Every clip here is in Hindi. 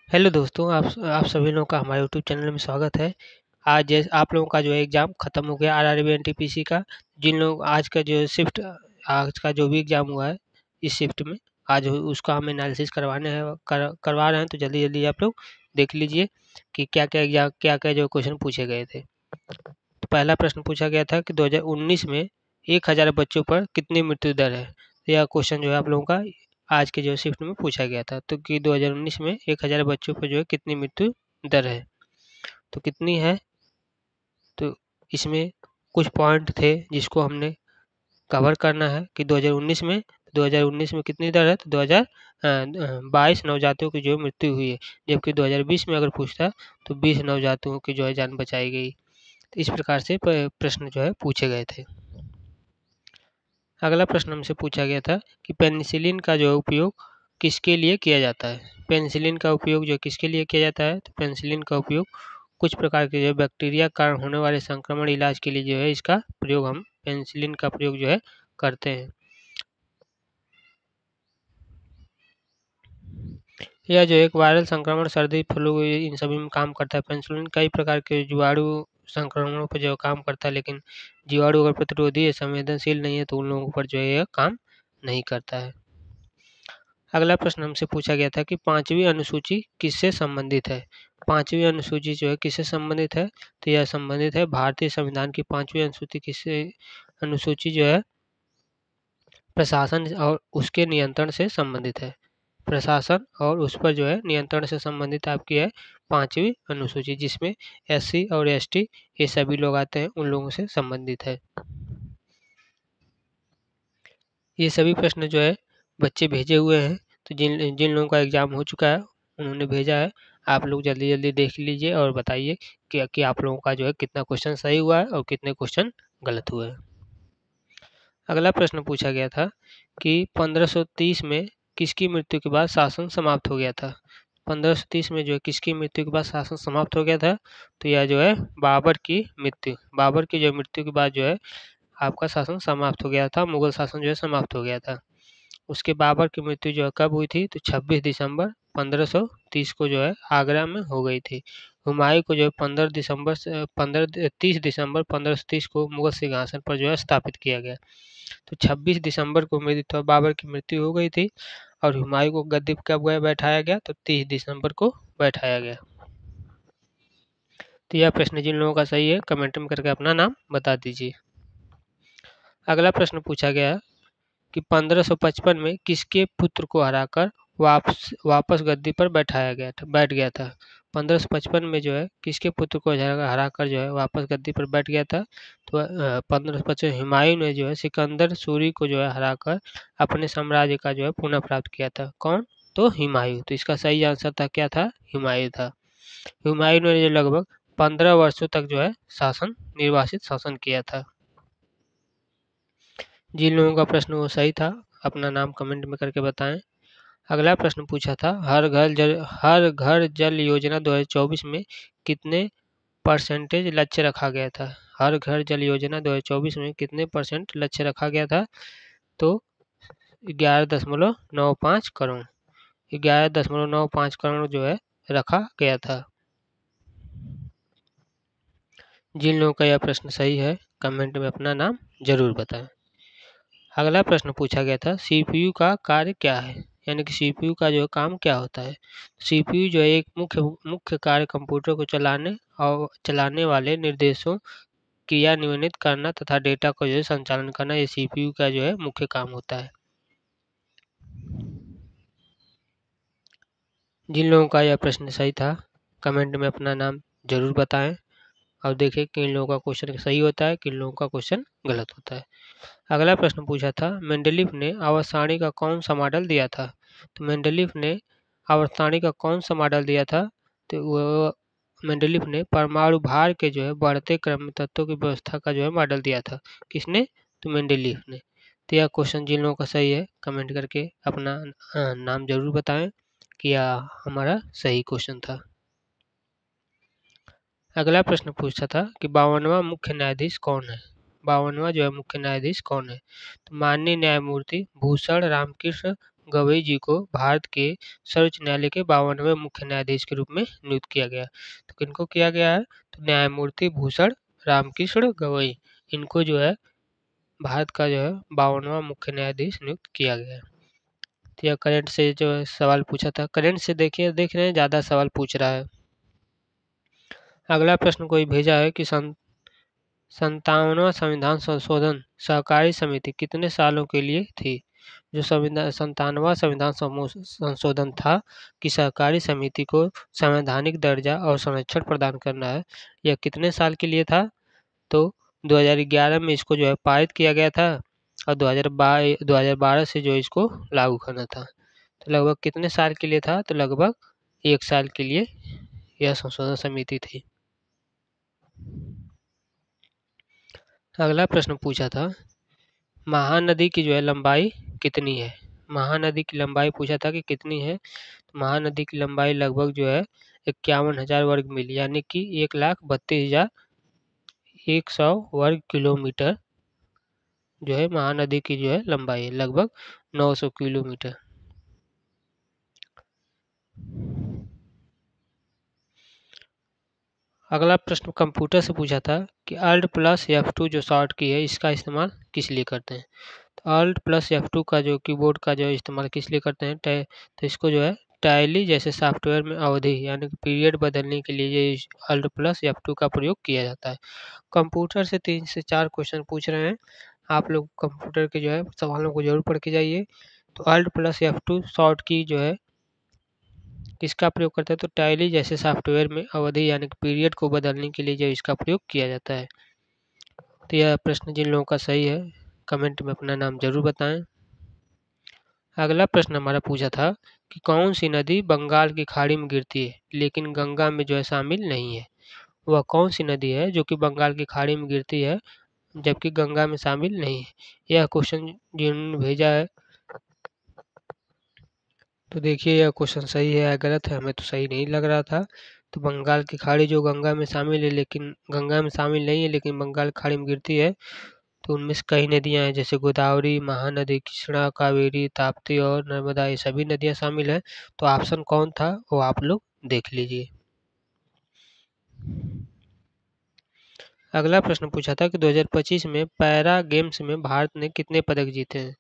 हेलो दोस्तों, आप सभी लोगों का हमारे यूट्यूब चैनल में स्वागत है। आज जैसे आप लोगों का जो है एग्ज़ाम ख़त्म हो गया आरआरबी एनटीपीसी का। जिन लोग आज का जो शिफ्ट आज का जो भी एग्ज़ाम हुआ है इस शिफ्ट में, आज उसका हम एनालिसिस करवा रहे हैं। तो जल्दी जल्दी आप लोग देख लीजिए कि क्या क्या जो क्वेश्चन पूछे गए थे। तो पहला प्रश्न पूछा गया था कि 2019 में 1000 बच्चों पर कितनी मृत्यु दर है। तो यह क्वेश्चन जो है आप लोगों का आज के जो शिफ्ट में पूछा गया था। तो कि 2019 में 1000 बच्चों पर जो है कितनी मृत्यु दर है, तो कितनी है। तो इसमें कुछ पॉइंट थे जिसको हमने कवर करना है कि 2019 में कितनी दर है। तो 2022 नवजातकों की जो मृत्यु हुई है, जबकि 2020 में अगर पूछता तो 20 नवजातकों की जो है जान बचाई गई। तो इस प्रकार से प्रश्न जो है पूछे गए थे। अगला प्रश्न हमसे पूछा गया था कि पेनिसिलिन का जो उपयोग किसके लिए किया जाता है। पेनिसिलिन का उपयोग जो किसके लिए किया जाता है, तो पेनिसिलिन का उपयोग कुछ प्रकार के जो बैक्टीरिया कारण होने वाले संक्रमण इलाज के लिए जो है इसका प्रयोग हम पेनिसिलिन का प्रयोग जो है करते हैं। यह जो एक वायरल संक्रमण, सर्दी, फ्लू इन सभी में काम करता है। पेनिसिलिन कई प्रकार के जीवाणु संक्रमणों पर जो काम करता है, लेकिन जीवाणु अगर प्रतिरोधी या संवेदनशील नहीं है तो उन लोगों पर जो है यह काम नहीं करता है। अगला प्रश्न हमसे पूछा गया था कि पांचवी अनुसूची किससे संबंधित है। पांचवी अनुसूची जो है किससे संबंधित है, तो यह संबंधित है भारतीय संविधान की पांचवी अनुसूची जो है प्रशासन और उसके नियंत्रण से संबंधित है। प्रशासन और उस पर जो है नियंत्रण से संबंधित आपकी है पांचवी अनुसूची, जिसमें एससी और एसटी ये सभी लोग आते हैं, उन लोगों से संबंधित है। ये सभी प्रश्न जो है बच्चे भेजे हुए हैं। तो जिन जिन लोगों का एग्ज़ाम हो चुका है उन्होंने भेजा है। आप लोग जल्दी जल्दी देख लीजिए और बताइए कि आप लोगों का जो है कितना क्वेश्चन सही हुआ है और कितने क्वेश्चन गलत हुए हैं। अगला प्रश्न पूछा गया था कि 1530 में किसकी मृत्यु के बाद शासन समाप्त हो गया था। 1530 में जो है किसकी मृत्यु के बाद शासन समाप्त हो गया था, तो यह जो है बाबर की जो मृत्यु के बाद जो है आपका शासन समाप्त हो गया था, मुगल शासन जो है समाप्त हो गया था। उसके बाबर की मृत्यु जो है कब हुई थी, तो 26 दिसंबर 1530 को जो है आगरा में हो गई थी। हुमायूं को जो है 30 दिसंबर 1530 को मुगल सिंहासन पर जो है स्थापित किया गया। तो 26 दिसंबर को बाबर की मृत्यु हो गई थी और हुमायूं को गद्दी पर कब बैठाया गया, तो 30 दिसंबर को बैठाया गया। तो यह प्रश्न जिन लोगों का सही है कमेंट में करके अपना नाम बता दीजिए। अगला प्रश्न पूछा गया कि 1555 में किसके पुत्र को हराकर वापस गद्दी पर बैठ गया था। 1555 में जो है किसके पुत्र को हराकर जो है वापस गद्दी पर बैठ गया था, तो 1555 हुमायूं ने जो है सिकंदर सूरी को जो है हराकर अपने साम्राज्य का जो है पुनः प्राप्त किया था। कौन, तो हुमायूं। तो इसका सही आंसर था, क्या था, हुमायूं था। हुमायूं ने जो लगभग 15 वर्षों तक जो है निर्वासित शासन किया था। जिन लोगों का प्रश्न वो सही था अपना नाम कमेंट में करके बताएं। अगला प्रश्न पूछा था हर घर जल योजना 2024 में कितने परसेंटेज लक्ष्य रखा गया था। हर घर जल योजना 2024 में कितने परसेंट लक्ष्य रखा गया था, तो 11.95 करोड़ 11.95 करोड़ जो है रखा गया था। जिन लोगों का यह प्रश्न सही है कमेंट में अपना नाम जरूर बताएं। अगला प्रश्न पूछा गया था सीपीयू का कार्य क्या है, यानी कि सीपीयू का जो काम क्या होता है। सीपीयू जो है एक मुख्य कार्य कंप्यूटर को चलाने वाले निर्देशों क्रियान्वित करना तथा डेटा को जो है संचालन करना, ये सीपीयू का जो है मुख्य काम होता है। जिन लोगों का यह प्रश्न सही था कमेंट में अपना नाम जरूर बताएं और देखें किन लोगों का क्वेश्चन सही होता है, किन लोगों का क्वेश्चन गलत होता है। अगला प्रश्न पूछा था मेंडलीफ ने आवर्त सारणी का कौन सा मॉडल दिया था। तो मेंडलीफ ने आवर्त सारणी का कौन सा मॉडल दिया था, तो वो मेंडलीफ ने परमाणु भार के जो है बढ़ते क्रम में तत्वों की व्यवस्था का जो है मॉडल दिया था। किसने, तो मेंडलीफ ने। तो यह क्वेश्चन जिन लोगों का सही है कमेंट करके अपना नाम जरूर बताएं कि यह हमारा सही क्वेश्चन था। अगला प्रश्न पूछा था कि 52वां मुख्य न्यायाधीश कौन है। 52वां जो है मुख्य न्यायाधीश कौन है, तो माननीय न्यायमूर्ति भूषण रामकृष्ण गवई जी को भारत के सर्वोच्च न्यायालय के 52वें मुख्य न्यायाधीश के रूप में नियुक्त किया गया। तो किनको किया गया है? तो न्यायमूर्ति भूषण रामकृष्ण गवई, इनको जो है भारत का जो है 52वां मुख्य न्यायाधीश नियुक्त किया गया है। तो यह करंट से जो है सवाल पूछा था। करंट से देखिए, देख रहे हैं ज़्यादा सवाल पूछ रहा है। अगला प्रश्न कोई भेजा है कि 57वां संविधान संशोधन सहकारी समिति कितने सालों के लिए थी? जो 57वां संविधान संशोधन था कि सहकारी समिति को संवैधानिक दर्जा और संरक्षण प्रदान करना है, यह कितने साल के लिए था? तो 2011 में इसको जो है पारित किया गया था और 2012 से जो इसको लागू करना था। तो लगभग कितने साल के लिए था? तो लगभग 1 साल के लिए यह संशोधन समिति थी। अगला प्रश्न पूछा था, महानदी की जो है लंबाई कितनी है? महानदी की लंबाई पूछा था कि कितनी है। तो महानदी की लंबाई लगभग जो है 51,000 वर्ग मील, यानी कि 1,32,100 वर्ग किलोमीटर जो है महानदी की जो है लंबाई है, लगभग 900 किलोमीटर। अगला प्रश्न कंप्यूटर से पूछा था कि Alt प्लस F2 जो शॉर्ट की है, इसका इस्तेमाल किस लिए करते हैं? तो Alt प्लस F2 का जो कीबोर्ड का जो इस्तेमाल किस लिए करते हैं? तो इसको जो है टैली जैसे सॉफ्टवेयर में अवधि यानी कि पीरियड बदलने के लिए ये Alt प्लस F2 का प्रयोग किया जाता है। कंप्यूटर से 3 से 4 क्वेश्चन पूछ रहे हैं, आप लोग कंप्यूटर के जो है सवालों को जरूर पढ़ के जाइए। तो Alt प्लस F2 शॉर्ट की जो है किसका प्रयोग करते हैं? तो टैली जैसे सॉफ्टवेयर में अवधि यानी कि पीरियड को बदलने के लिए जो इसका प्रयोग किया जाता है। तो यह प्रश्न जिन लोगों का सही है कमेंट में अपना नाम जरूर बताएं। अगला प्रश्न हमारा पूछा था कि कौन सी नदी बंगाल की खाड़ी में गिरती है लेकिन गंगा में जो है शामिल नहीं है? वह कौन सी नदी है जो कि बंगाल की खाड़ी में गिरती है जबकि गंगा में शामिल नहीं है? यह क्वेश्चन जिन्होंने भेजा है, तो देखिए यह क्वेश्चन सही है या गलत है, हमें तो सही नहीं लग रहा था। तो बंगाल की खाड़ी जो गंगा में शामिल है लेकिन गंगा में शामिल नहीं है लेकिन बंगाल की खाड़ी में गिरती है, तो उनमें से कई नदियां हैं जैसे गोदावरी, महानदी, कृष्णा, कावेरी, ताप्ती और नर्मदा, ये सभी नदियां शामिल हैं। तो ऑप्शन कौन था वो आप लोग देख लीजिए। अगला प्रश्न पूछा था कि 2025 में पैरा गेम्स में भारत ने कितने पदक जीते हैं?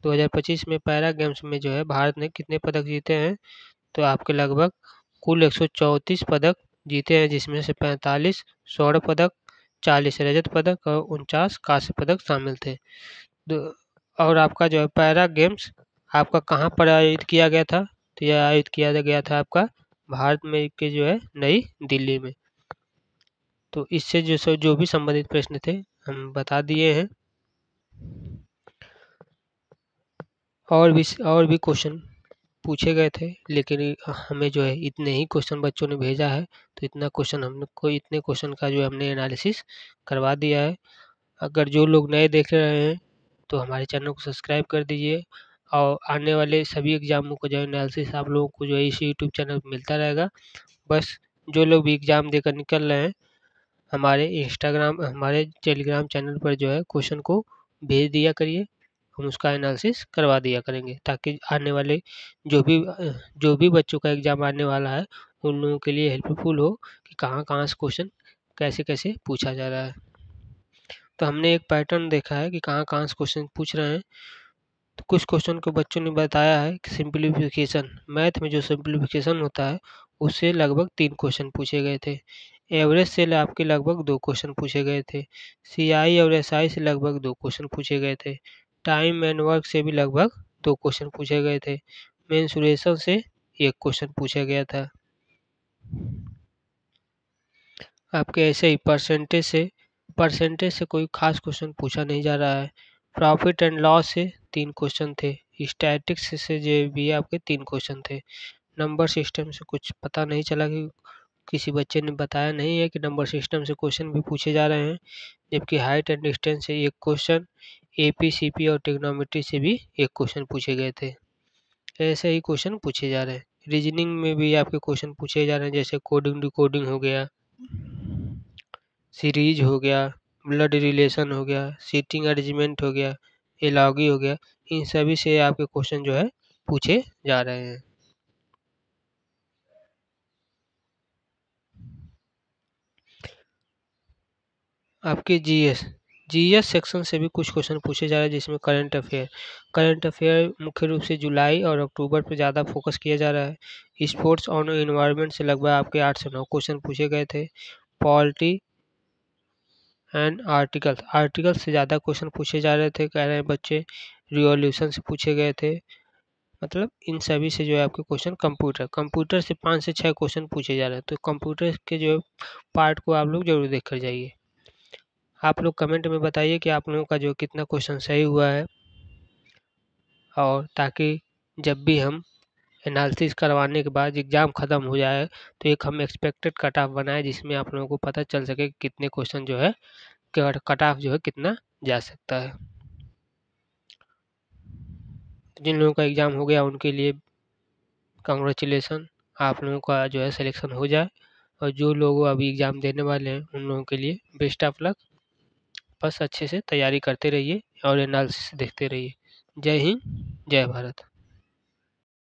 2025 में पैरा गेम्स में जो है भारत ने कितने पदक जीते हैं? तो आपके लगभग कुल 134 पदक जीते हैं, जिसमें से 45 स्वर्ण पदक, 40 रजत पदक और 49 कांस्य पदक शामिल थे। और आपका जो है पैरा गेम्स आपका कहाँ पर आयोजित किया गया था? तो यह आयोजित किया गया था आपका भारत में के जो है नई दिल्ली में। तो इससे जो भी संबंधित प्रश्न थे हम बता दिए हैं। और भी क्वेश्चन पूछे गए थे लेकिन हमें जो है इतने ही क्वेश्चन बच्चों ने भेजा है, तो इतना क्वेश्चन हम लोग को इतने क्वेश्चन का जो हमने एनालिसिस करवा दिया है। अगर जो लोग नए देख रहे हैं तो हमारे चैनल को सब्सक्राइब कर दीजिए और आने वाले सभी एग्जामों को जो है एनालिसिस आप लोगों को जो है इसी यूट्यूब चैनल पर मिलता रहेगा। बस जो लोग भी एग्ज़ाम देकर निकल रहे हैं हमारे टेलीग्राम चैनल पर जो है क्वेश्चन को भेज दिया करिए, हम उसका एनालिसिस करवा दिया करेंगे ताकि आने वाले जो भी बच्चों का एग्ज़ाम आने वाला है उन लोगों के लिए हेल्पफुल हो कि कहाँ कहाँ से क्वेश्चन कैसे कैसे पूछा जा रहा है। तो हमने एक पैटर्न देखा है कि कहाँ कहाँ से क्वेश्चन पूछ रहे हैं। तो कुछ क्वेश्चन को बच्चों ने बताया है कि सिंप्लीफिकेशन, मैथ में जो सिंप्लीफिकेशन होता है उससे लगभग 3 क्वेश्चन पूछे गए थे। एवरेज से आपके लगभग 2 क्वेश्चन पूछे गए थे। सीआई और एसआई से लगभग 2 क्वेश्चन पूछे गए थे। टाइम एंड वर्क से भी लगभग 2 क्वेश्चन पूछे गए थे। मेंसुरेशन से 1 क्वेश्चन पूछा गया था। आपके ऐसे ही परसेंटेज से कोई खास क्वेश्चन पूछा नहीं जा रहा है। प्रॉफिट एंड लॉस से 3 क्वेश्चन थे। स्टैटिक्स से जो भी आपके 3 क्वेश्चन थे। नंबर सिस्टम से कुछ पता नहीं चला कि किसी बच्चे ने बताया नहीं है कि नंबर सिस्टम से क्वेश्चन भी पूछे जा रहे हैं। जबकि हाइट एंड डिस्टेंस से 1 क्वेश्चन, एपीसीपी और ट्रिग्नोमेट्री से भी 1 क्वेश्चन पूछे गए थे। ऐसे ही क्वेश्चन पूछे जा रहे हैं। रीजनिंग में भी आपके क्वेश्चन पूछे जा रहे हैं जैसे कोडिंग डिकोडिंग हो गया, सीरीज हो गया, ब्लड रिलेशन हो गया, सीटिंग अरेंजमेंट हो गया, एलॉगी हो गया, इन सभी से आपके क्वेश्चन जो है पूछे जा रहे हैं। आपके जीएस सेक्शन से भी कुछ क्वेश्चन पूछे जा रहे हैं, जिसमें करंट अफेयर मुख्य रूप से जुलाई और अक्टूबर पे ज़्यादा फोकस किया जा रहा है। स्पोर्ट्स और इन्वायरमेंट से लगभग आपके 8 से 9 क्वेश्चन पूछे गए थे। पॉलिटी एंड आर्टिकल से ज़्यादा क्वेश्चन पूछे जा रहे थे, कह रहे हैं बच्चे। रिवॉल्यूशन से पूछे गए थे। मतलब इन सभी से जो है आपके क्वेश्चन कंप्यूटर से 5 से 6 क्वेश्चन पूछे जा रहे हैं। तो कंप्यूटर के जो पार्ट को आप लोग जरूर देख कर जाइए। आप लोग कमेंट में बताइए कि आप लोगों का जो कितना क्वेश्चन सही हुआ है, और ताकि जब भी हम एनालिसिस करवाने के बाद एग्ज़ाम ख़त्म हो जाए तो एक हम एक्सपेक्टेड कट ऑफ बनाए, जिसमें आप लोगों को पता चल सके कि कितने क्वेश्चन जो है कट ऑफ जो है कितना जा सकता है। जिन लोगों का एग्ज़ाम हो गया उनके लिए कांग्रेचुलेसन, आप लोगों का जो है सिलेक्शन हो जाए। और जो लोग अभी एग्ज़ाम देने वाले हैं उन लोगों के लिए बेस्ट ऑफ लक। बस अच्छे से तैयारी करते रहिए और एनालिसिस देखते रहिए। जय हिंद, जय भारत।